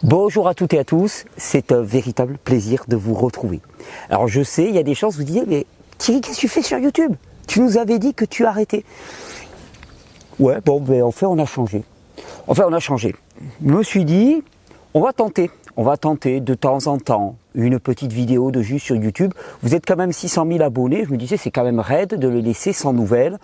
Bonjour à toutes et à tous, c'est un véritable plaisir de vous retrouver. Alors je sais, il y a des chances, vous disiez, mais Thierry, qu'est-ce que tu fais sur YouTube? Tu nous avais dit que tu arrêtais. Ouais, bon, mais en fait on a changé. Je me suis dit, on va tenter de temps en temps une petite vidéo de juste sur YouTube. Vous êtes quand même 600 000 abonnés, je me disais, c'est quand même raide de le laisser sans nouvelles,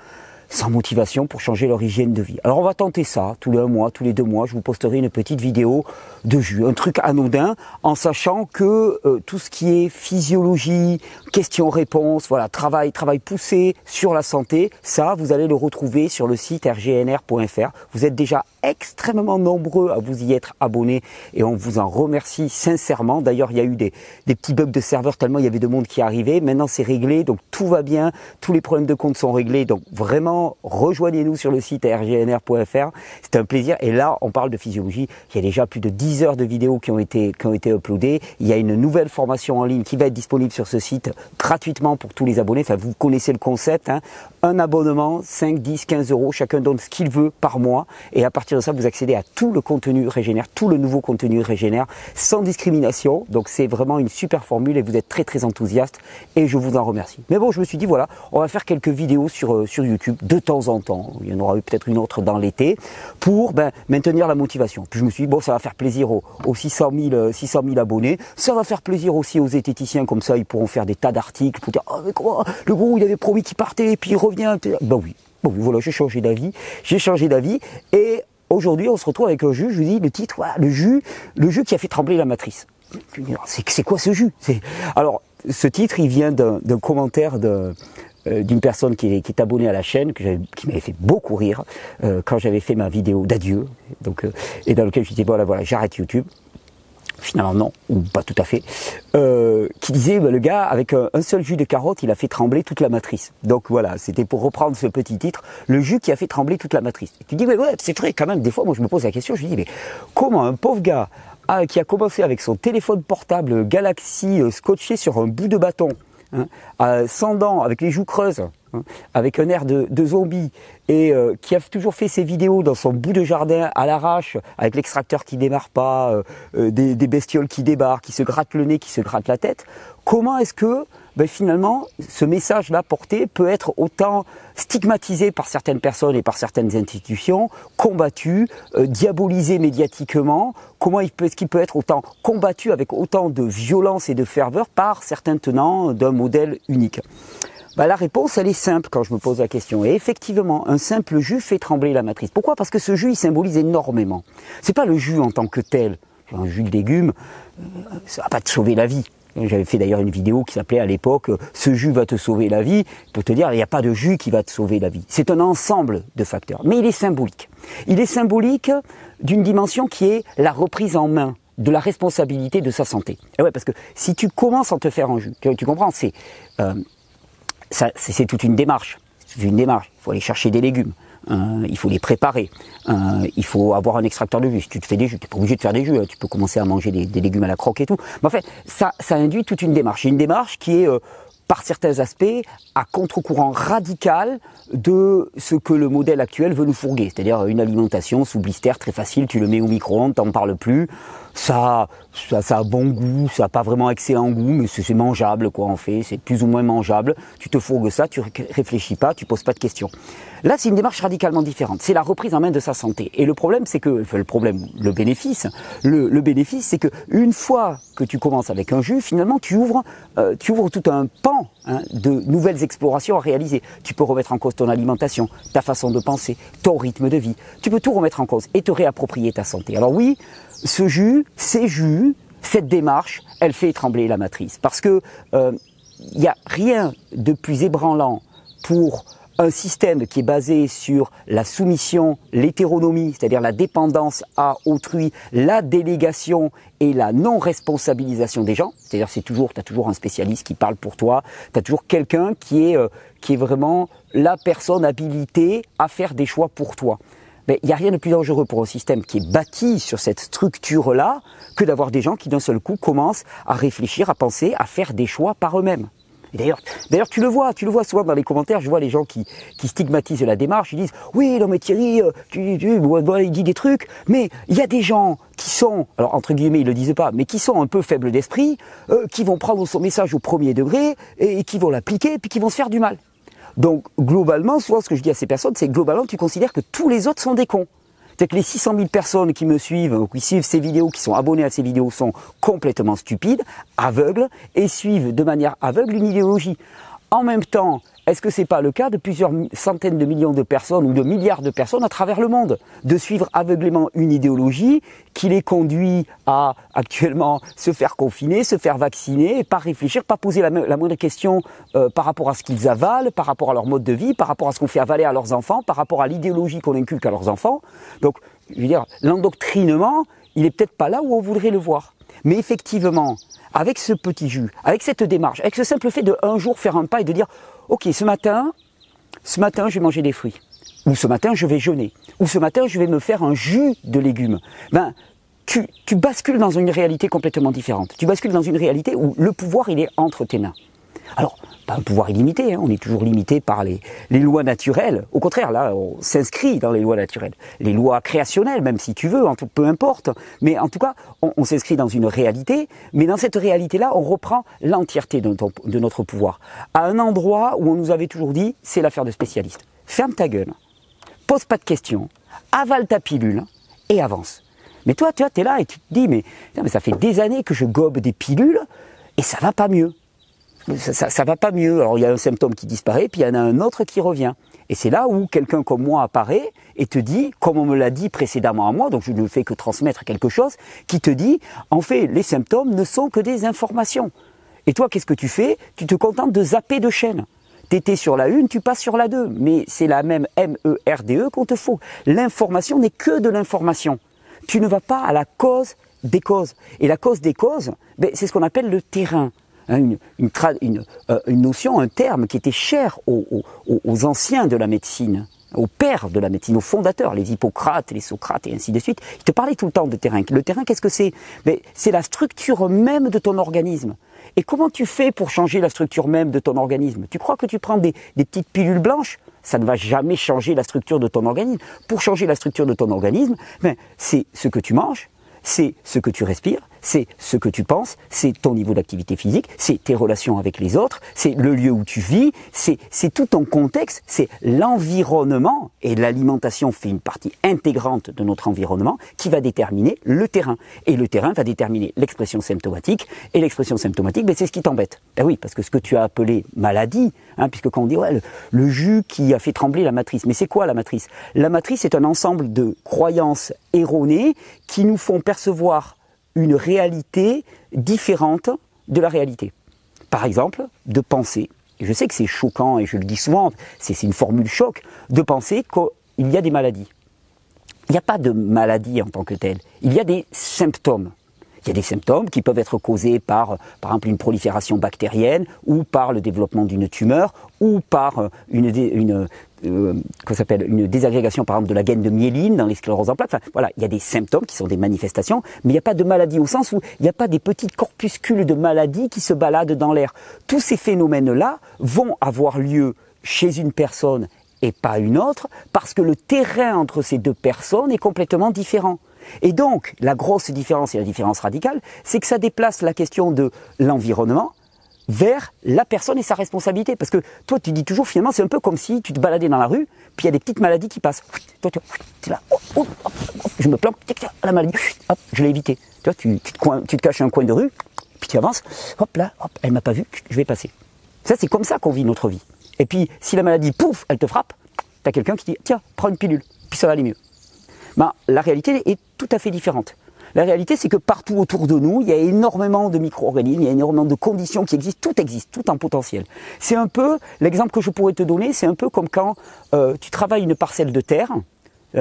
sans motivation pour changer leur hygiène de vie. Alors on va tenter ça, tous les 1 mois, tous les 2 mois, je vous posterai une petite vidéo de jus, un truc anodin, en sachant que tout ce qui est physiologie, questions-réponses, voilà, travail poussé sur la santé, ça vous allez le retrouver sur le site rgnr.fr. Vous êtes déjà extrêmement nombreux à vous y être abonnés et on vous en remercie sincèrement. D'ailleurs, il y a eu des petits bugs de serveur tellement il y avait de monde qui arrivait. Maintenant, c'est réglé, donc tout va bien. Tous les problèmes de compte sont réglés. Donc vraiment, rejoignez-nous sur le site rgnr.fr. C'est un plaisir. Et là, on parle de physiologie. Il y a déjà plus de 10 heures de vidéos qui ont été uploadées. Il y a une nouvelle formation en ligne qui va être disponible sur ce site gratuitement pour tous les abonnés. Enfin, vous connaissez le concept, hein. Un abonnement, 5, 10, 15 euros. Chacun donne ce qu'il veut par mois. Et à partir de ça, vous accédez à tout le contenu Régénère, tout le nouveau contenu Régénère, sans discrimination. Donc c'est vraiment une super formule et vous êtes très enthousiaste et je vous en remercie. Mais bon, je me suis dit, voilà, on va faire quelques vidéos sur YouTube de temps en temps. Il y en aura eu peut-être une autre dans l'été pour maintenir la motivation. Puis je me suis dit, bon, ça va faire plaisir aux 600 000 abonnés. Ça va faire plaisir aussi aux zététiciens, comme ça, ils pourront faire des tas d'articles pour dire, oh, mais comment, le gros, il avait promis qu'il partait et puis il revient. Ben oui. Bon, voilà, j'ai changé d'avis et aujourd'hui on se retrouve avec un jus, je vous dis le titre, voilà, le jus qui a fait trembler la matrice. C'est quoi ce jus? Alors, ce titre, il vient d'un commentaire d'une personne qui est abonnée à la chaîne, qui m'avait fait beaucoup rire quand j'avais fait ma vidéo d'adieu, et dans lequel je disais, voilà, j'arrête YouTube. Finalement non, ou pas tout à fait, qui disait, le gars, avec un seul jus de carotte, il a fait trembler toute la matrice. Donc voilà, c'était pour reprendre ce petit titre, le jus qui a fait trembler toute la matrice. Et tu dis, mais ouais, c'est vrai, quand même, des fois, moi je me pose la question, je me dis, mais comment un pauvre gars qui a commencé avec son téléphone portable Galaxy scotché sur un bout de bâton, sans dents, avec les joues creuses, avec un air de zombie, et qui a toujours fait ses vidéos dans son bout de jardin à l'arrache, avec l'extracteur qui démarre pas, des bestioles qui débarquent, qui se grattent le nez, qui se grattent la tête, comment est-ce que finalement ce message-là porté peut être autant stigmatisé par certaines personnes et par certaines institutions, combattu, diabolisé médiatiquement, est-ce qu'il peut être autant combattu avec autant de violence et de ferveur par certains tenants d'un modèle unique? La réponse, elle est simple quand je me pose la question. Et effectivement, un simple jus fait trembler la matrice. Pourquoi? Parce que ce jus, il symbolise énormément. C'est pas le jus en tant que tel. Un jus de légumes, ça va pas te sauver la vie. J'avais fait d'ailleurs une vidéo qui s'appelait à l'époque « Ce jus va te sauver la vie ». Pour te dire, il n'y a pas de jus qui va te sauver la vie. C'est un ensemble de facteurs. Mais il est symbolique. Il est symbolique d'une dimension qui est la reprise en main de la responsabilité de sa santé. Et ouais, parce que si tu commences à te faire un jus, tu comprends, c'est toute une démarche. Il faut aller chercher des légumes. Il faut les préparer. Il faut avoir un extracteur de jus. Si tu te fais des jus, tu n'es pas obligé de faire des jus. Tu peux commencer à manger des légumes à la croque et tout. Mais en fait, ça induit toute une démarche. Une démarche qui est, par certains aspects, à contre-courant radical de ce que le modèle actuel veut nous fourguer. C'est-à-dire une alimentation sous blister très facile, tu le mets au micro-ondes, t'en parles plus. Ça a bon goût, ça n'a pas vraiment excellent goût, mais c'est mangeable quoi en fait, c'est plus ou moins mangeable. Tu te fourgues ça, tu réfléchis pas, tu poses pas de questions. Là, c'est une démarche radicalement différente. C'est la reprise en main de sa santé. Et le problème, c'est que, le bénéfice, c'est que une fois que tu commences avec un jus, finalement, tu ouvres tout un pan de nouvelles explorations à réaliser. Tu peux remettre en cause ton alimentation, ta façon de penser, ton rythme de vie. Tu peux tout remettre en cause et te réapproprier ta santé. Alors oui, cette démarche, elle fait trembler la matrice. Parce que il n'y a rien de plus ébranlant pour un système qui est basé sur la soumission, l'hétéronomie, c'est-à-dire la dépendance à autrui, la délégation et la non-responsabilisation des gens. C'est-à-dire tu as toujours un spécialiste qui parle pour toi, tu as toujours quelqu'un qui est vraiment la personne habilitée à faire des choix pour toi. Mais il n'y a rien de plus dangereux pour un système qui est bâti sur cette structure-là que d'avoir des gens qui d'un seul coup commencent à réfléchir, à penser, à faire des choix par eux-mêmes. D'ailleurs, tu le vois souvent dans les commentaires, je vois les gens qui stigmatisent la démarche, ils disent « Oui, non mais Thierry, il dit des trucs, mais il y a des gens qui sont, alors entre guillemets, ils le disent pas, mais qui sont un peu faibles d'esprit, qui vont prendre son message au premier degré, et qui vont l'appliquer, puis qui vont se faire du mal. » Donc, globalement, souvent, ce que je dis à ces personnes, c'est que globalement, tu considères que tous les autres sont des cons. C'est que les 600 000 personnes qui me suivent, ou qui suivent ces vidéos, qui sont abonnées à ces vidéos, sont complètement stupides, aveugles, et suivent de manière aveugle une idéologie. En même temps, est-ce que c'est pas le cas de plusieurs centaines de millions de personnes ou de milliards de personnes à travers le monde, de suivre aveuglément une idéologie qui les conduit à actuellement se faire confiner, se faire vacciner, et pas réfléchir, pas poser la moindre question par rapport à ce qu'ils avalent, par rapport à leur mode de vie, par rapport à ce qu'on fait avaler à leurs enfants, par rapport à l'idéologie qu'on inculque à leurs enfants. Donc, je veux dire, l'endoctrinement, il est peut-être pas là où on voudrait le voir. Mais effectivement, avec ce petit jus, avec cette démarche, avec ce simple fait de un jour faire un pas et de dire « Ok, ce matin, je vais manger des fruits. Ou ce matin, je vais jeûner. Ou ce matin, je vais me faire un jus de légumes. » Ben, tu bascules dans une réalité complètement différente. Tu bascules dans une réalité où le pouvoir, il est entre tes mains. Alors, pas un pouvoir illimité, hein, on est toujours limité par les lois naturelles. Au contraire, là, on s'inscrit dans les lois naturelles. Les lois créationnelles, même si tu veux, peu importe. Mais en tout cas, on s'inscrit dans une réalité. Mais dans cette réalité-là, on reprend l'entièreté de notre pouvoir. À un endroit où on nous avait toujours dit, c'est l'affaire de spécialistes. Ferme ta gueule, pose pas de questions, avale ta pilule et avance. Mais toi, tu es là et tu te dis, mais ça fait des années que je gobe des pilules et ça va pas mieux. Ça va pas mieux. Alors il y a un symptôme qui disparaît, puis il y en a un autre qui revient. Et c'est là où quelqu'un comme moi apparaît et te dit, comme on me l'a dit précédemment à moi, donc je ne fais que transmettre quelque chose, qui te dit, en fait, les symptômes ne sont que des informations. Et toi, qu'est-ce que tu fais? Tu te contentes de zapper de chaînes. T'étais sur la 1, tu passes sur la 2. Mais c'est la même MERDE qu'on te faut. L'information n'est que de l'information. Tu ne vas pas à la cause des causes. Et la cause des causes, c'est ce qu'on appelle le terrain. Une notion, un terme qui était cher aux anciens de la médecine, aux pères de la médecine, aux fondateurs, les Hippocrates, les Socrates et ainsi de suite. Ils te parlaient tout le temps de terrain. Le terrain, qu'est-ce que c'est? C'est la structure même de ton organisme. Et comment tu fais pour changer la structure même de ton organisme? Tu crois que tu prends des petites pilules blanches? Ça ne va jamais changer la structure de ton organisme. Pour changer la structure de ton organisme, c'est ce que tu manges, c'est ce que tu respires, c'est ce que tu penses, c'est ton niveau d'activité physique, c'est tes relations avec les autres, c'est le lieu où tu vis, c'est tout ton contexte, c'est l'environnement, et l'alimentation fait une partie intégrante de notre environnement qui va déterminer le terrain. Et le terrain va déterminer l'expression symptomatique, et l'expression symptomatique, c'est ce qui t'embête. Ben oui, parce que ce que tu as appelé maladie, puisque quand on dit ouais, le jus qui a fait trembler la matrice, mais c'est quoi la matrice? La matrice est un ensemble de croyances erronées qui nous font percevoir une réalité différente de la réalité. Par exemple, de penser, et je sais que c'est choquant et je le dis souvent, c'est une formule choc, de penser qu'il y a des maladies. Il n'y a pas de maladie en tant que telle, il y a des symptômes. Il y a des symptômes qui peuvent être causés par exemple, une prolifération bactérienne, ou par le développement d'une tumeur, ou par une désagrégation, par exemple, de la gaine de myéline dans les scléroses en plaques. Enfin, voilà, il y a des symptômes qui sont des manifestations, mais il n'y a pas de maladie au sens où il n'y a pas des petits corpuscules de maladies qui se baladent dans l'air. Tous ces phénomènes-là vont avoir lieu chez une personne et pas une autre, parce que le terrain entre ces deux personnes est complètement différent. Et donc, la grosse différence, et la différence radicale, c'est que ça déplace la question de l'environnement vers la personne et sa responsabilité. Parce que toi, tu dis toujours, finalement, c'est un peu comme si tu te baladais dans la rue, puis il y a des petites maladies qui passent. Toi, tu es là, je me plante, la maladie, hop, je l'ai évité. Tu vois, tu te caches un coin de rue, puis tu avances, hop là, hop, elle m'a pas vu, je vais passer. Ça, c'est comme ça qu'on vit notre vie. Et puis, si la maladie, pouf, elle te frappe, tu as quelqu'un qui dit, tiens, prends une pilule, puis ça va aller mieux. La réalité est tout à fait différente. La réalité, c'est que partout autour de nous, il y a énormément de micro-organismes, il y a énormément de conditions qui existent, tout en potentiel. C'est un peu, l'exemple que je pourrais te donner, c'est un peu comme quand tu travailles une parcelle de terre,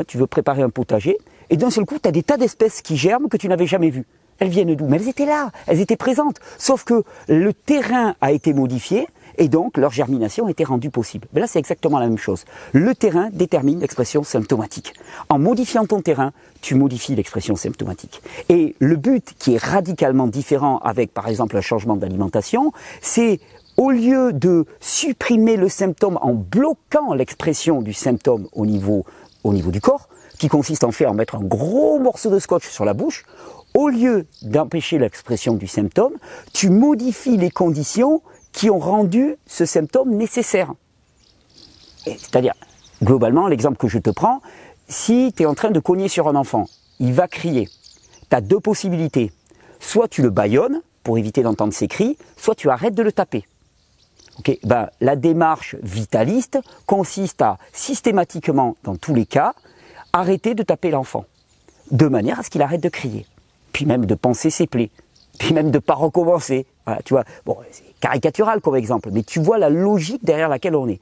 tu veux préparer un potager, et d'un seul coup, tu as des tas d'espèces qui germent que tu n'avais jamais vues. Elles viennent d'où? Mais elles étaient là, elles étaient présentes, sauf que le terrain a été modifié, et donc leur germination a été rendue possible. Mais là, c'est exactement la même chose. Le terrain détermine l'expression symptomatique. En modifiant ton terrain, tu modifies l'expression symptomatique. Et le but qui est radicalement différent avec, par exemple, un changement d'alimentation, c'est au lieu de supprimer le symptôme en bloquant l'expression du symptôme au niveau du corps, qui consiste en fait à mettre un gros morceau de scotch sur la bouche, au lieu d'empêcher l'expression du symptôme, tu modifies les conditions qui ont rendu ce symptôme nécessaire. C'est-à-dire, globalement, l'exemple que je te prends, si tu es en train de cogner sur un enfant, il va crier. Tu as deux possibilités. Soit tu le bâillonnes pour éviter d'entendre ses cris, soit tu arrêtes de le taper. Okay, ben, la démarche vitaliste consiste à systématiquement, dans tous les cas, arrêter de taper l'enfant, de manière à ce qu'il arrête de crier, puis même de panser ses plaies, puis même de ne pas recommencer. Voilà, tu vois, bon, c'est caricatural comme exemple, mais tu vois la logique derrière laquelle on est.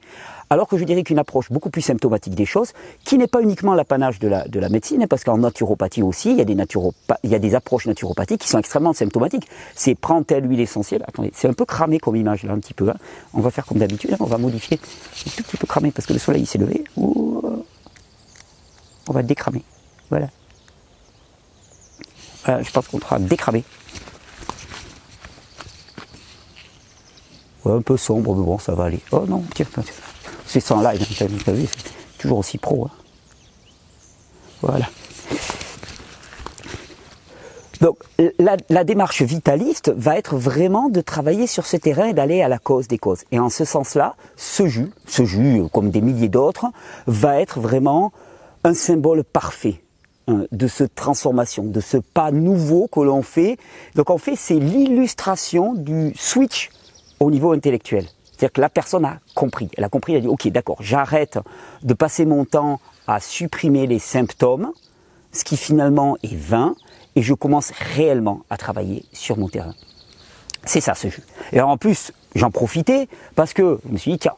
Alors que je dirais qu'une approche beaucoup plus symptomatique des choses, qui n'est pas uniquement l'apanage de la médecine, parce qu'en naturopathie aussi, il y a des approches naturopathiques qui sont extrêmement symptomatiques. C'est prendre telle huile essentielle. Attendez, c'est un peu cramé comme image là, un petit peu. Hein. On va faire comme d'habitude, on va modifier. C'est un tout petit peu cramé parce que le soleil s'est levé. On va décramer. Voilà. Je pense qu'on pourra décramer. Ouais, un peu sombre, mais bon, ça va aller. Oh non, tiens. C'est sans live, vous avez vu, c'est toujours aussi pro. Hein. Voilà. Donc, la démarche vitaliste va être vraiment de travailler sur ce terrain et d'aller à la cause des causes. Et en ce sens-là, ce jus, comme des milliers d'autres, va être vraiment un symbole parfait de cette transformation, de ce pas nouveau que l'on fait. Donc, en fait, c'est l'illustration du switch au niveau intellectuel. C'est-à-dire que la personne a compris. Elle a compris, elle a dit, ok, d'accord, j'arrête de passer mon temps à supprimer les symptômes, ce qui finalement est vain, et je commence réellement à travailler sur mon terrain. C'est ça ce jus. Et alors en plus, j'en profitais parce que je me suis dit, tiens,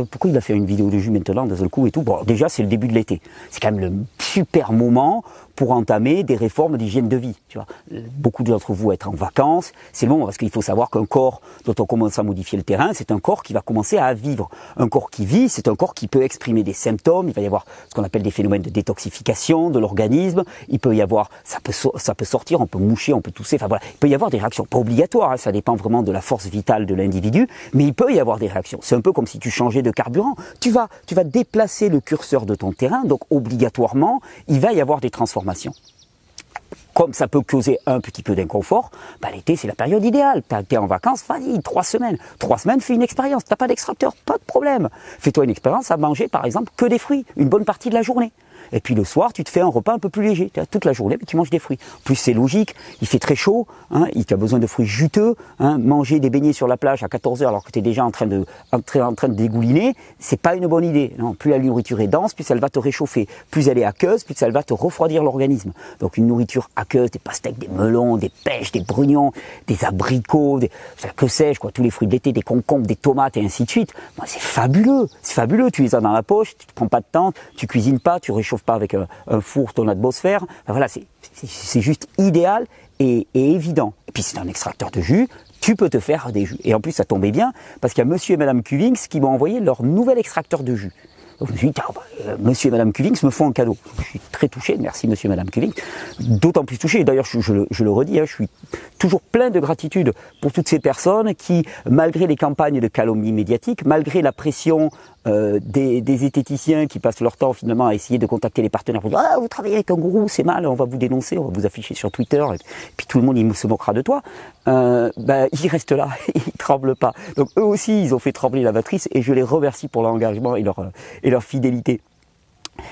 pourquoi il a fait une vidéo de jus maintenant d'un seul coup et tout. Bon, déjà, c'est le début de l'été. C'est quand même le super moment pour entamer des réformes d'hygiène de vie. Tu vois, beaucoup d'entre vous être en vacances, c'est le moment parce qu'il faut savoir qu'un corps dont on commence à modifier le terrain, c'est un corps qui va commencer à vivre. Un corps qui vit, c'est un corps qui peut exprimer des symptômes. Il va y avoir ce qu'on appelle des phénomènes de détoxification de l'organisme. Il peut y avoir, ça peut sortir, on peut moucher, on peut tousser. Enfin voilà, il peut y avoir des réactions pas obligatoires. Hein, ça dépend vraiment de la force vitale de l'individu, mais il peut y avoir des réactions. C'est un peu comme si tu changeais de carburant. Tu vas déplacer le curseur de ton terrain, donc obligatoirement, il va y avoir des transformations. Comme ça peut causer un petit peu d'inconfort, bah l'été c'est la période idéale. T'es en vacances, vas-y, 3 semaines. 3 semaines, fais une expérience. T'as pas d'extracteur, pas de problème. Fais-toi une expérience à manger par exemple que des fruits, une bonne partie de la journée. Et puis le soir, tu te fais un repas un peu plus léger. Toute la journée, mais tu manges des fruits. En plus, c'est logique, il fait très chaud, hein, tu as besoin de fruits juteux. Hein, manger des beignets sur la plage à 14h alors que tu es déjà en train de dégouliner, c'est pas une bonne idée. Non, plus la nourriture est dense, plus elle va te réchauffer. Plus elle est aqueuse, plus elle va te refroidir l'organisme. Donc une nourriture aqueuse, des pastèques, des melons, des pêches, des brugnons, des abricots, enfin, que sais-je, quoi, tous les fruits de l'été, des concombres, des tomates et ainsi de suite. Moi, c'est fabuleux. C'est fabuleux. Tu les as dans la poche, tu te prends pas de temps, tu cuisines pas, tu réchauffes pas avec un four ton atmosphère. Enfin, voilà, c'est juste idéal et évident. Et puis c'est un extracteur de jus, tu peux te faire des jus. Et en plus ça tombait bien parce qu'il y a monsieur et madame Cuvings qui m'ont envoyé leur nouvel extracteur de jus. Donc je me suis dit, monsieur et madame Cuvings me font un cadeau. Je suis très touché, merci monsieur et madame Cuvings. D'autant plus touché, d'ailleurs je le redis, hein, je suis toujours plein de gratitude pour toutes ces personnes qui, malgré les campagnes de calomnie médiatique, malgré la pression des zététiciens qui passent leur temps finalement à essayer de contacter les partenaires pour dire « Ah, vous travaillez avec un gourou, c'est mal, on va vous dénoncer, on va vous afficher sur Twitter, et puis tout le monde il se moquera de toi. » Ils restent là, ils tremblent pas. Donc eux aussi, ils ont fait trembler la matrice et je les remercie pour leur engagement et leur fidélité.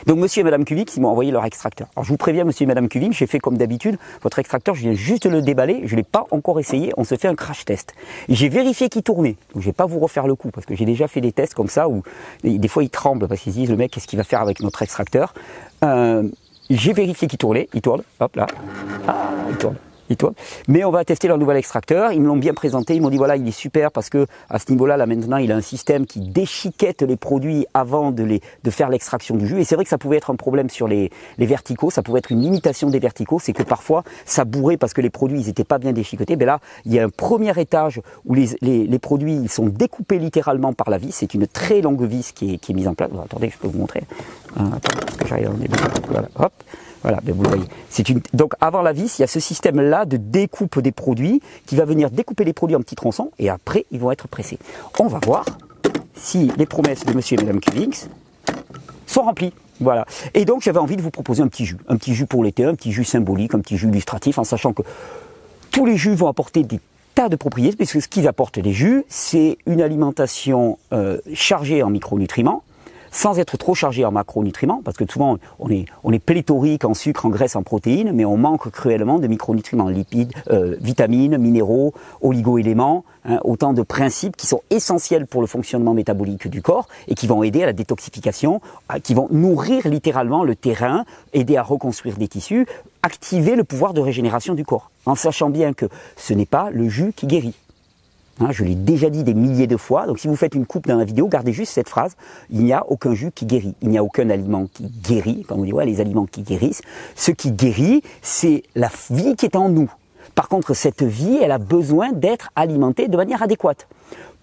Donc monsieur et madame Cuvings, ils m'ont envoyé leur extracteur. Alors je vous préviens monsieur et madame Cuvings, j'ai fait comme d'habitude, votre extracteur, je viens juste de le déballer, je ne l'ai pas encore essayé, on se fait un crash test. Et j'ai vérifié qu'il tournait, donc je ne vais pas vous refaire le coup, parce que j'ai déjà fait des tests comme ça, où des fois ils tremblent, parce qu'ils se disent, le mec, qu'est-ce qu'il va faire avec notre extracteur? J'ai vérifié qu'il tournait, il tourne, hop là, ah, il tourne. Mais on va tester leur nouvel extracteur. Ils me l'ont bien présenté. Ils m'ont dit voilà, il est super parce que à ce niveau-là, là maintenant, il a un système qui déchiquette les produits avant de faire l'extraction du jus. Et c'est vrai que ça pouvait être un problème sur les verticaux. Ça pouvait être une limitation des verticaux. C'est que parfois, ça bourrait parce que les produits, ils étaient pas bien déchiquetés. Mais là, il y a un premier étage où les produits, ils sont découpés littéralement par la vis. C'est une très longue vis qui est mise en place. Attendez, je peux vous montrer. Attendez, parce que j'arrive à voilà, hop. Voilà, ben vous le voyez. Donc avant la vis, il y a ce système-là de découpe des produits qui va venir découper les produits en petits tronçons et après ils vont être pressés. On va voir si les promesses de monsieur et madame Cuvings sont remplies. Voilà. Et donc j'avais envie de vous proposer un petit jus pour l'été, un petit jus symbolique, un petit jus illustratif, en sachant que tous les jus vont apporter des tas de propriétés, puisque ce qu'ils apportent les jus, c'est une alimentation chargée en micronutriments, sans être trop chargé en macronutriments, parce que souvent on est pléthorique en sucre, en graisse, en protéines, mais on manque cruellement de micronutriments, lipides, vitamines, minéraux, oligo-éléments, hein, autant de principes qui sont essentiels pour le fonctionnement métabolique du corps et qui vont aider à la détoxification, qui vont nourrir littéralement le terrain, aider à reconstruire des tissus, activer le pouvoir de régénération du corps, en sachant bien que ce n'est pas le jus qui guérit. Hein, je l'ai déjà dit des milliers de fois, donc si vous faites une coupe dans la vidéo, gardez juste cette phrase, il n'y a aucun jus qui guérit, il n'y a aucun aliment qui guérit, quand on dit ouais les aliments qui guérissent, ce qui guérit c'est la vie qui est en nous. Par contre cette vie elle a besoin d'être alimentée de manière adéquate.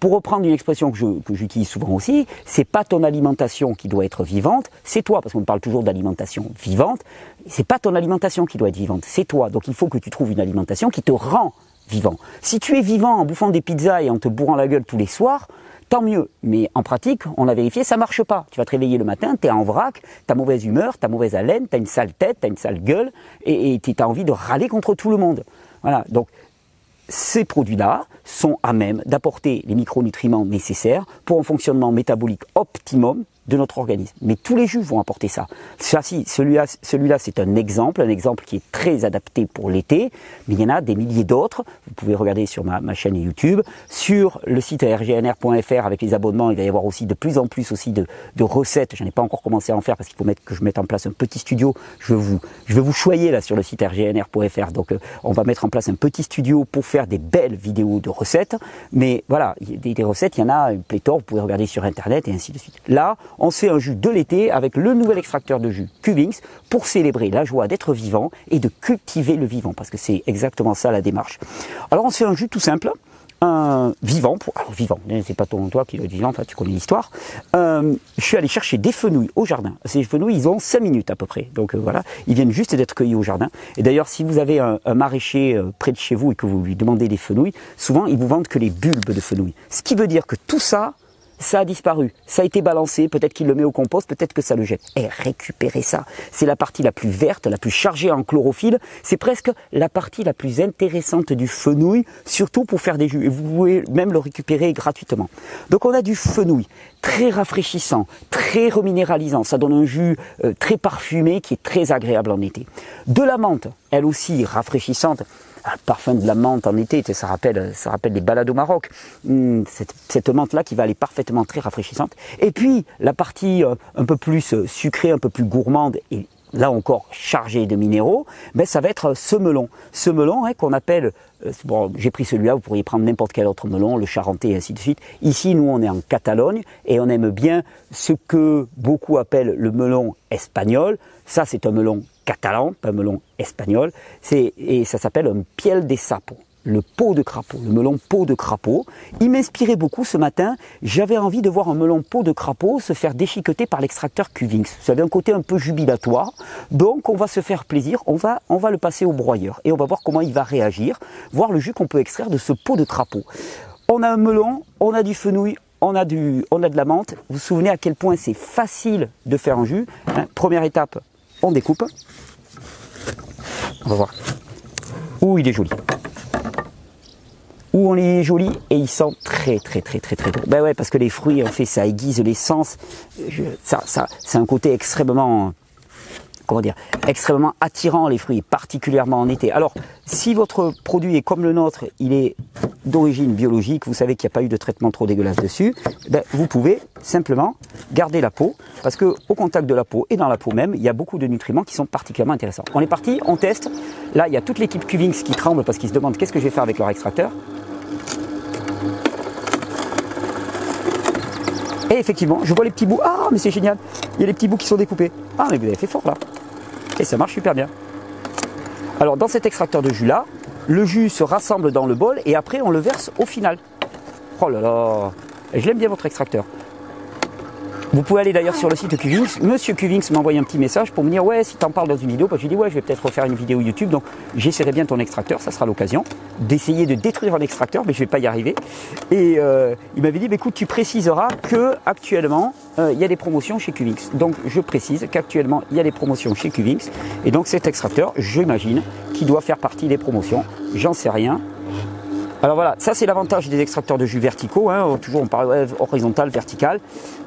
Pour reprendre une expression que j'utilise souvent aussi, c'est pas ton alimentation qui doit être vivante, c'est toi, parce qu'on parle toujours d'alimentation vivante, c'est pas ton alimentation qui doit être vivante, c'est toi, donc il faut que tu trouves une alimentation qui te rend vivant. Si tu es vivant en bouffant des pizzas et en te bourrant la gueule tous les soirs, tant mieux. Mais en pratique, on a vérifié, ça marche pas. Tu vas te réveiller le matin, tu es en vrac, tu as mauvaise humeur, tu as mauvaise haleine, tu as une sale tête, tu as une sale gueule et tu as envie de râler contre tout le monde. Voilà. Donc, ces produits-là sont à même d'apporter les micronutriments nécessaires pour un fonctionnement métabolique optimum de notre organisme. Mais tous les jus vont apporter ça. Celui-là, c'est un exemple qui est très adapté pour l'été, mais il y en a des milliers d'autres. Vous pouvez regarder sur ma chaîne YouTube, sur le site rgnr.fr avec les abonnements. Il va y avoir aussi de plus en plus aussi de recettes. Je n'ai pas encore commencé à en faire parce qu'il faut que je mette en place un petit studio. Je vais vous choyer là sur le site rgnr.fr. Donc on va mettre en place un petit studio pour faire des belles vidéos de recettes. Mais voilà, des recettes, il y en a une pléthore. Vous pouvez regarder sur Internet et ainsi de suite. Là, on se fait un jus de l'été avec le nouvel extracteur de jus Cuvings pour célébrer la joie d'être vivant et de cultiver le vivant, parce que c'est exactement ça la démarche. Alors on se fait un jus tout simple, un vivant, vivant, c'est pas toi qui dois être vivant, enfin tu connais l'histoire. Je suis allé chercher des fenouils au jardin. Ces fenouils, ils ont 5 minutes à peu près, donc voilà, ils viennent juste d'être cueillis au jardin. Et d'ailleurs, si vous avez un maraîcher près de chez vous et que vous lui demandez des fenouils, souvent ils vous vendent que les bulbes de fenouil. Ce qui veut dire que tout ça, ça a disparu, ça a été balancé, peut-être qu'il le met au compost, peut-être que ça le jette. Et récupérez ça. C'est la partie la plus verte, la plus chargée en chlorophylle. C'est presque la partie la plus intéressante du fenouil, surtout pour faire des jus. Et vous pouvez même le récupérer gratuitement. Donc on a du fenouil, très rafraîchissant, très reminéralisant. Ça donne un jus très parfumé qui est très agréable en été. De la menthe, elle aussi rafraîchissante. Le parfum de la menthe en été, ça rappelle les balades au Maroc. Cette menthe-là qui va aller parfaitement très rafraîchissante. Et puis, la partie un peu plus sucrée, un peu plus gourmande, et là encore chargée de minéraux, ben, ça va être ce melon. Ce melon hein, qu'on appelle, bon, j'ai pris celui-là, vous pourriez prendre n'importe quel autre melon, le charentais et ainsi de suite. Ici, nous, on est en Catalogne et on aime bien ce que beaucoup appellent le melon espagnol. Ça, c'est un melon catalan, pas un melon espagnol, et ça s'appelle un piel de sapo, le pot de crapaud, le melon pot de crapaud. Il m'inspirait beaucoup ce matin, j'avais envie de voir un melon pot de crapaud se faire déchiqueter par l'extracteur Cuvings. Ça avait un côté un peu jubilatoire, donc on va se faire plaisir, on va le passer au broyeur et on va voir comment il va réagir, voir le jus qu'on peut extraire de ce pot de crapaud. On a un melon, on a du fenouil, on a de la menthe. Vous vous souvenez à quel point c'est facile de faire un jus, hein. Première étape, on découpe. On va voir. Ouh, il est joli. Ouh, on est joli et il sent très bon. Ben ouais, parce que les fruits, en fait, ça aiguise les sens. C'est un côté extrêmement, comment dire, extrêmement attirant les fruits, particulièrement en été. Alors, si votre produit est comme le nôtre, il est d'origine biologique, vous savez qu'il n'y a pas eu de traitement trop dégueulasse dessus, ben, vous pouvez simplement garder la peau, parce que au contact de la peau et dans la peau même, il y a beaucoup de nutriments qui sont particulièrement intéressants. On est parti, on teste. Là, il y a toute l'équipe Cuvings qui tremble parce qu'ils se demandent qu'est-ce que je vais faire avec leur extracteur. Et effectivement, je vois les petits bouts. Ah, mais c'est génial. Il y a les petits bouts qui sont découpés. Ah, mais vous avez fait fort là. Et ça marche super bien. Alors, dans cet extracteur de jus là, le jus se rassemble dans le bol et après on le verse au final. Oh là là, je l'aime bien votre extracteur. Vous pouvez aller d'ailleurs sur le site Qvinx. Monsieur Qvinx m'a envoyé un petit message pour me dire ouais, si tu en parles dans une vidéo, j'ai dit ouais, je vais peut-être refaire une vidéo YouTube, donc j'essaierai bien ton extracteur, ça sera l'occasion d'essayer de détruire un extracteur, mais je vais pas y arriver. Et il m'avait dit écoute, tu préciseras que actuellement il y a des promotions chez Qvinx. Donc je précise qu'actuellement il y a des promotions chez Qvinx, et donc cet extracteur, j'imagine qu'il doit faire partie des promotions. J'en sais rien. Alors voilà, ça c'est l'avantage des extracteurs de jus verticaux, hein. Toujours on parle horizontal, vertical.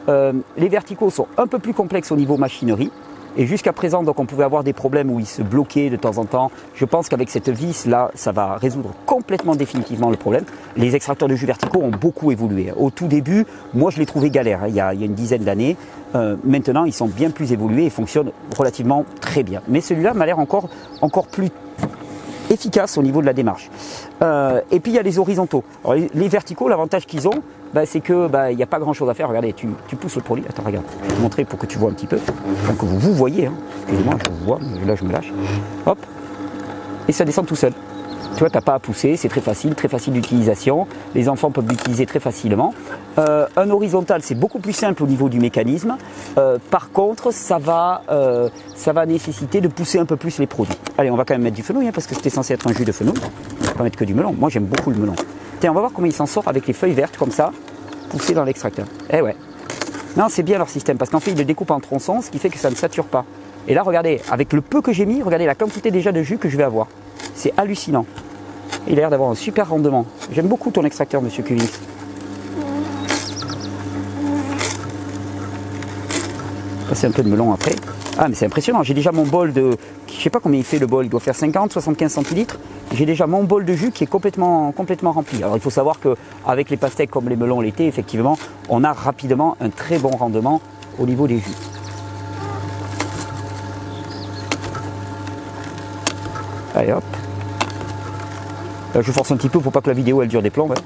Les verticaux sont un peu plus complexes au niveau machinerie. Et jusqu'à présent, donc, on pouvait avoir des problèmes où ils se bloquaient de temps en temps. Je pense qu'avec cette vis là, ça va résoudre complètement définitivement le problème. Les extracteurs de jus verticaux ont beaucoup évolué. Au tout début, moi je les trouvais galères, hein, il y a une dizaine d'années. Maintenant, ils sont bien plus évolués et fonctionnent relativement très bien. Mais celui-là m'a l'air encore plus efficace au niveau de la démarche. Et puis il y a les horizontaux. Alors, les verticaux, l'avantage qu'ils ont, c'est que il n'y a pas grand chose à faire. Regardez, tu pousses le produit. Attends, regarde, je vais te montrer pour que tu vois un petit peu. Enfin, que vous voyez, hein. Excusez-moi, je vous vois, là je me lâche. Hop, et ça descend tout seul. Tu vois, tu n'as pas à pousser, c'est très facile d'utilisation. Les enfants peuvent l'utiliser très facilement. Un horizontal, c'est beaucoup plus simple au niveau du mécanisme. Par contre, ça va nécessiter de pousser un peu plus les produits. Allez, on va quand même mettre du fenouil, hein, parce que c'était censé être un jus de fenouil. On va pas mettre que du melon. Moi, j'aime beaucoup le melon. Tiens, on va voir comment il s'en sort avec les feuilles vertes, comme ça, poussées dans l'extracteur. Eh ouais. Non, c'est bien leur système, parce qu'en fait, ils le découpent en tronçons, ce qui fait que ça ne sature pas. Et là, regardez, avec le peu que j'ai mis, regardez la quantité déjà de jus que je vais avoir. C'est hallucinant. Il a l'air d'avoir un super rendement. J'aime beaucoup ton extracteur, monsieur Qvinx. Passer un peu de melon après. Ah, mais c'est impressionnant. J'ai déjà mon bol de... Je sais pas combien il fait le bol. Il doit faire 50, 75 centilitres. J'ai déjà mon bol de jus qui est complètement rempli. Alors, il faut savoir qu'avec les pastèques comme les melons l'été, effectivement, on a rapidement un très bon rendement au niveau des jus. Allez, hop. Là, je force un petit peu pour pas que la vidéo elle dure des plombs. Ouais.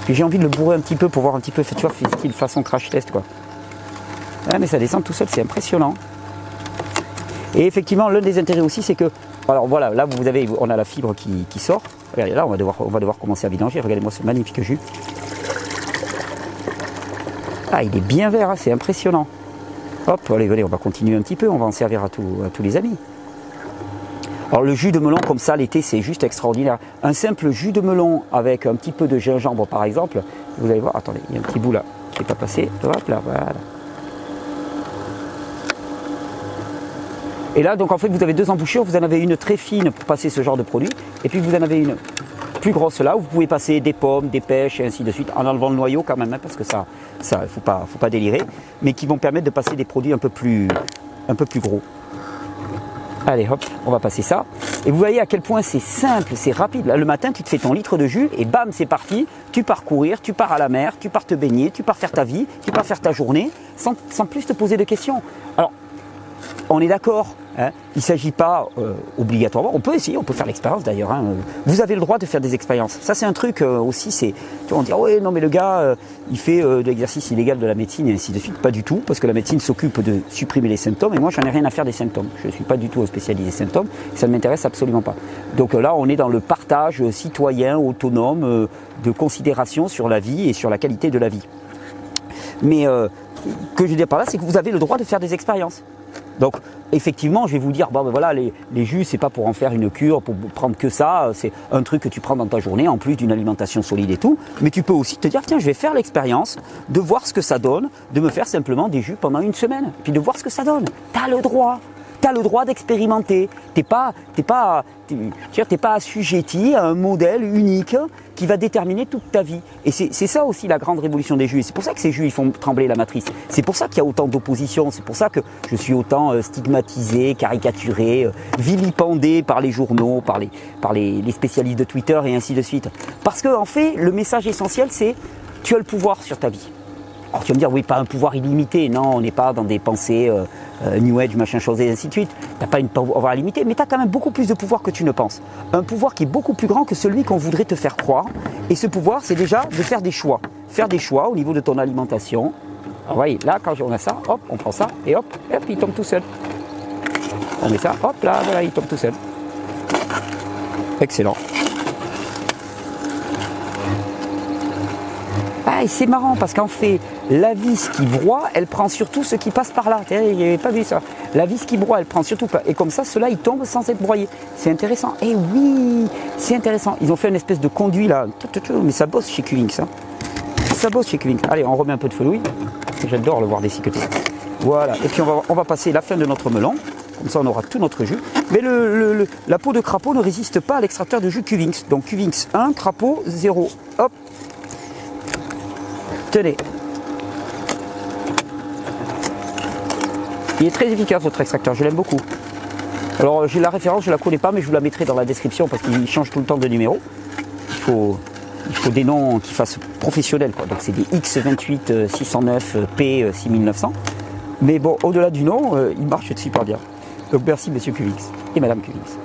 Puis j'ai envie de le bourrer un petit peu pour voir un petit peu, tu vois, style façon crash test quoi. Ouais, mais ça descend tout seul, c'est impressionnant. Et effectivement, l'un des intérêts aussi, c'est que, alors voilà, là on a la fibre qui sort. Regardez, là on va devoir commencer à vidanger. Regardez-moi ce magnifique jus. Ah, il est bien vert, hein, c'est impressionnant. Hop, allez, on va continuer un petit peu, on va en servir à tous les amis. Alors le jus de melon comme ça l'été c'est juste extraordinaire. Un simple jus de melon avec un petit peu de gingembre par exemple, vous allez voir, attendez, il y a un petit bout là qui n'est pas passé, hop là, voilà. Et là donc en fait vous avez deux embouchures, vous en avez une très fine pour passer ce genre de produit, et puis vous en avez une plus grosse là où vous pouvez passer des pommes, des pêches et ainsi de suite, en enlevant le noyau quand même, hein, parce que ça faut pas délirer, mais qui vont permettre de passer des produits un peu plus gros. Allez hop, on va passer ça. Et vous voyez à quel point c'est simple, c'est rapide. Là, le matin, tu te fais ton litre de jus et bam, c'est parti. Tu pars courir, tu pars à la mer, tu pars te baigner, tu pars faire ta vie, tu pars faire ta journée sans plus te poser de questions. Alors, on est d'accord, hein, il ne s'agit pas obligatoirement, on peut essayer, on peut faire l'expérience d'ailleurs. Hein, vous avez le droit de faire des expériences. Ça c'est un truc aussi, c'est, tu vois, on dit ouais non mais le gars il fait de l'exercice illégal de la médecine et ainsi de suite. Pas du tout, parce que la médecine s'occupe de supprimer les symptômes et moi j'en ai rien à faire des symptômes. Je ne suis pas du tout spécialisé symptômes, ça ne m'intéresse absolument pas. Donc là on est dans le partage citoyen, autonome, de considération sur la vie et sur la qualité de la vie. Mais que je veux dire par là, c'est que vous avez le droit de faire des expériences. Donc effectivement je vais vous dire bon, ben voilà, les jus c'est pas pour en faire une cure, pour prendre que ça, c'est un truc que tu prends dans ta journée en plus d'une alimentation solide et tout, mais tu peux aussi te dire tiens je vais faire l'expérience de voir ce que ça donne, de me faire simplement des jus pendant une semaine, puis de voir ce que ça donne. T'as le droit d'expérimenter, t'es pas assujetti à un modèle unique qui va déterminer toute ta vie. Et c'est ça aussi la grande révolution des jus. Et c'est pour ça que ces jus ils font trembler la matrice. C'est pour ça qu'il y a autant d'opposition. C'est pour ça que je suis autant stigmatisé, caricaturé, vilipendé par les journaux, par les spécialistes de Twitter et ainsi de suite. Parce que en fait, le message essentiel, c'est tu as le pouvoir sur ta vie. Alors tu vas me dire, oui, pas un pouvoir illimité. Non, on n'est pas dans des pensées New Age, machin chose et ainsi de suite. Tu n'as pas un pouvoir illimité, mais tu as quand même beaucoup plus de pouvoir que tu ne penses. Un pouvoir qui est beaucoup plus grand que celui qu'on voudrait te faire croire. Et ce pouvoir, c'est déjà de faire des choix. Faire des choix au niveau de ton alimentation. Alors voyez, là, quand on a ça, hop, on prend ça, et hop, il tombe tout seul. On met ça, hop, là, voilà, il tombe tout seul. Excellent. Ah, et c'est marrant parce qu'en fait, la vis qui broie, elle prend surtout ce qui passe par là. Il n'y avait pas vu ça. La vis qui broie, elle prend surtout pas. Et comme ça, ceux-là, ils tombent sans être broyés. C'est intéressant. Eh oui, c'est intéressant. Ils ont fait une espèce de conduit là. Mais ça bosse chez Qwinks. Hein. Ça bosse chez Qwinks. Allez, on remet un peu de fenouil. J'adore le voir déciqueter. Voilà. Et puis on va passer la fin de notre melon. Comme ça, on aura tout notre jus. Mais la peau de crapaud ne résiste pas à l'extracteur de jus Qwinks. Donc Qwinks 1, crapaud 0. Hop. Tenez. Il est très efficace votre extracteur, je l'aime beaucoup. Alors j'ai la référence, je ne la connais pas, mais je vous la mettrai dans la description parce qu'il change tout le temps de numéro. Il faut des noms qui fassent professionnels, quoi. Donc c'est des X28 609 P 6900. Mais bon, au-delà du nom, il marche super bien. Donc merci monsieur Qwinks et madame Qwinks.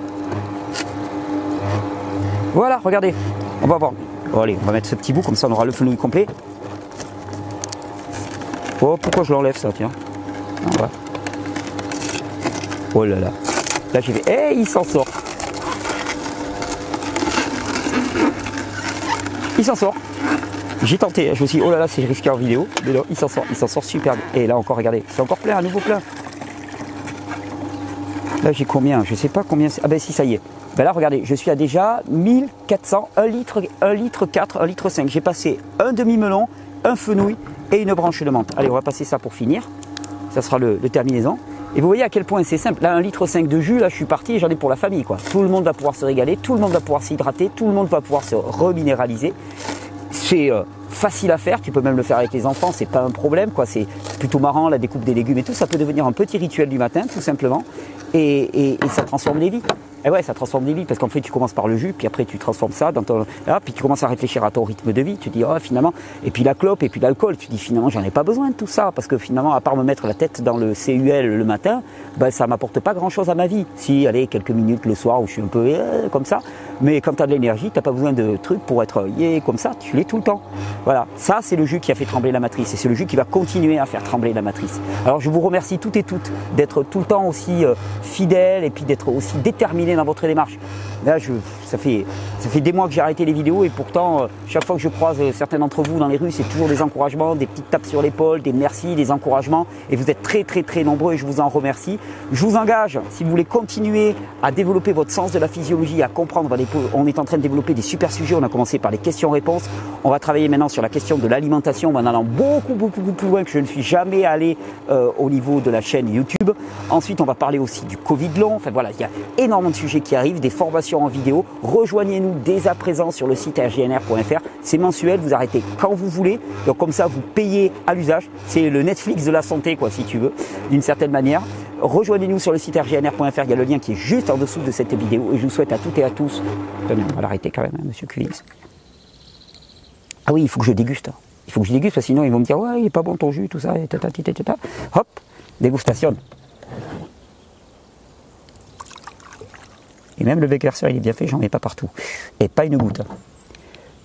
Voilà, regardez, on va voir. Bon, allez, on va mettre ce petit bout, comme ça on aura le fenouil complet. Oh, pourquoi je l'enlève ça, tiens. Voilà. Oh là là. Là j'ai fait. Eh, il s'en sort. Il s'en sort. J'ai tenté, je me suis dit, oh là là, c'est risqué en vidéo. Mais non, il s'en sort super bien. Et là encore, regardez, c'est encore plein, à nouveau plein. Là j'ai combien? Je sais pas combien. Ah ben si, ça y est. Ben là, regardez, je suis à déjà 1400, 1 litre 4, 1 litre 5. J'ai passé un demi-melon, un fenouil et une branche de menthe. Allez, on va passer ça pour finir. Ça sera le terminaison. Et vous voyez à quel point c'est simple. Là, 1 litre 5 de jus, là, je suis parti et j'en ai pour la famille, quoi. Tout le monde va pouvoir se régaler, tout le monde va pouvoir s'hydrater, tout le monde va pouvoir se reminéraliser. C'est facile à faire, tu peux même le faire avec les enfants, c'est pas un problème, quoi. C'est plutôt marrant, la découpe des légumes et tout. Ça peut devenir un petit rituel du matin, tout simplement. Et ça transforme des vies. Et ouais, ça transforme des vies parce qu'en fait, tu commences par le jus, puis après, tu transformes ça dans ton. Là, puis tu commences à réfléchir à ton rythme de vie. Tu dis, oh, finalement. Et puis la clope, et puis l'alcool. Tu dis, finalement, j'en ai pas besoin de tout ça parce que finalement, à part me mettre la tête dans le CUL le matin, ben, ça m'apporte pas grand chose à ma vie. Si, allez, quelques minutes le soir où je suis un peu comme ça. Mais quand tu as de l'énergie, tu n'as pas besoin de trucs pour être comme ça. Tu l'es tout le temps. Voilà. Ça, c'est le jus qui a fait trembler la matrice. Et c'est le jus qui va continuer à faire trembler la matrice. Alors, je vous remercie toutes et toutes d'être tout le temps aussi fidèles et puis d'être aussi déterminés dans votre démarche. Là, ça fait des mois que j'ai arrêté les vidéos et pourtant, chaque fois que je croise certains d'entre vous dans les rues, c'est toujours des encouragements, des petites tapes sur l'épaule, des merci, des encouragements. Et vous êtes très, très, très nombreux et je vous en remercie. Je vous engage, si vous voulez continuer à développer votre sens de la physiologie, à comprendre, on est en train de développer des super sujets. On a commencé par les questions-réponses. On va travailler maintenant sur la question de l'alimentation en allant beaucoup, beaucoup, beaucoup plus loin que je ne suis jamais allé au niveau de la chaîne YouTube. Ensuite, on va parler aussi du Covid long. Enfin voilà, il y a énormément de sujets qui arrivent, des formations en vidéo. Rejoignez-nous dès à présent sur le site rgnr.fr. C'est mensuel, vous arrêtez quand vous voulez. Donc comme ça, vous payez à l'usage. C'est le Netflix de la santé, quoi, si tu veux, d'une certaine manière. Rejoignez-nous sur le site rgnr.fr. Il y a le lien qui est juste en dessous de cette vidéo. Et je vous souhaite à toutes et à tous. Attendez, on va l'arrêter quand même, hein, monsieur Qwinks. Ah oui, il faut que je déguste. Il faut que je déguste parce que sinon ils vont me dire ouais, il est pas bon ton jus, tout ça. Et hop, dégustation. Et même le Beckerser, il est bien fait, j'en mets pas partout. Et pas une goutte.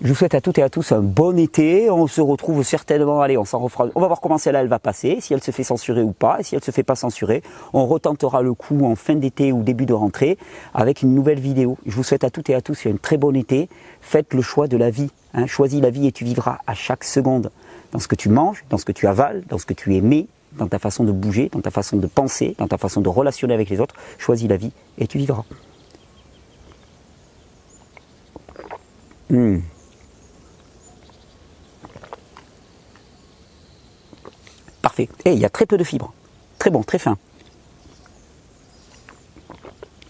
Je vous souhaite à toutes et à tous un bon été. On se retrouve certainement, allez, on s'en refera. On va voir comment celle-là, elle va passer, si elle se fait censurer ou pas. Et si elle se fait pas censurer, on retentera le coup en fin d'été ou début de rentrée avec une nouvelle vidéo. Je vous souhaite à toutes et à tous un très bon été. Faites le choix de la vie. Hein. Choisis la vie et tu vivras à chaque seconde. Dans ce que tu manges, dans ce que tu avales, dans ce que tu émets, dans ta façon de bouger, dans ta façon de penser, dans ta façon de relationner avec les autres. Choisis la vie et tu vivras. Parfait. Et il y a très peu de fibres. Très bon, très fin.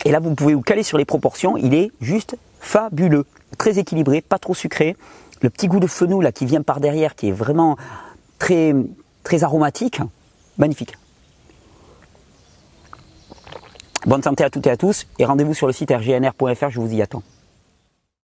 Et là, vous pouvez vous caler sur les proportions. Il est juste fabuleux. Très équilibré, pas trop sucré. Le petit goût de fenouil là, qui vient par derrière, qui est vraiment très, très aromatique. Magnifique. Bonne santé à toutes et à tous. Et rendez-vous sur le site rgnr.fr. Je vous y attends.